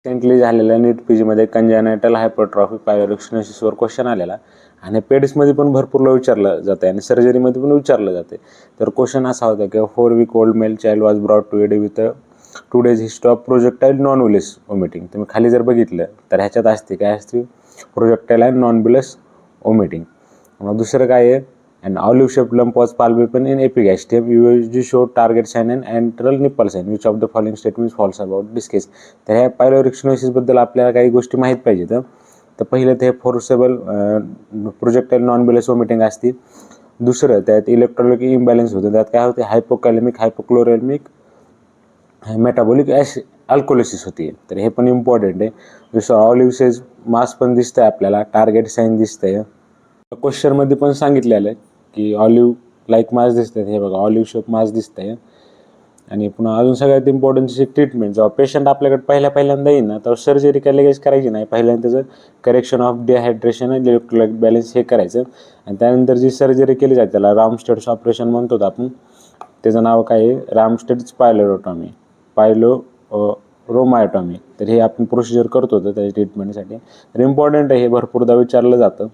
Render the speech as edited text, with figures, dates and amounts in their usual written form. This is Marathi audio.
रिसेंटली झालेल्या नीट पीजीमध्ये कंजेनायटल हायपरट्रॉफी पायरोक्सिनोसिसवर क्वेश्चन आलेला आणि पेडिसमध्ये पण भरपूरला विचारलं जातं आणि सर्जरीमध्ये पण विचारलं जाते. तर क्वेश्चन असा होता की 4 week old male child was brought to ED with 2 days history of projectile non bilious vomiting. तुम्ही खाली जर बघितलं तर ह्याच्यात असते काय असते, projectile and non bilious vomiting. मग दुसरं काय आहे, an olive shaped lump was palpable in epigastrium. USG showed target sign and antral nipple sign. Which of the following statements false about this case? तर ह्या पायलोरिक्सिनोसिस बद्दल आपल्याला काही गोष्टी माहीत पाहिजेत. तर पहिलं ते forcible projectile non bilious vomiting असते. दुसरं त्यात इलेक्ट्रोलिक इम्बॅलन्स होतं. त्यात काय होते, हायपोकॅलेमिक हायपोक्लोरेमिक मेटाबॉलिक अल्कोलिसिस होती. तर हे पण इम्पॉर्टंट आहे. दुसरं ऑलिव्ह सेज मास पण दिसतंय आपल्याला, टार्गेट साईन दिसतंय. क्वेश्चनमध्ये पण सांगितलेलं आहे की ऑलिव्ह लाईक मास दिसतात. हे बघा ऑलिव्ह शेप मास दिसतंय. आणि पुन्हा अजून सगळ्यात इम्पॉर्टंट ट्रीटमेंट, जेव्हा पेशंट आपल्याकडे पहिल्यांदा येईल ना, तर सर्जरी काय लगेच करायची नाही. पहिल्यांदा त्याचं करेक्शन ऑफ डिहायड्रेशन आणि इलेक्ट्रोलाइट बॅलन्स हे करायचं आणि त्यानंतर जी सर्जरी केली जाते त्याला रामस्टेड्स ऑपरेशन म्हणतो आपण. त्याचं नाव काय आहे, रामस्टेड्स पायलोरोमायटॉमी. तर हे आपण प्रोसिजर करतो त्याच्या ट्रीटमेंटसाठी. तर इम्पॉर्टंट आहे, हे भरपूरदा विचारलं जातं.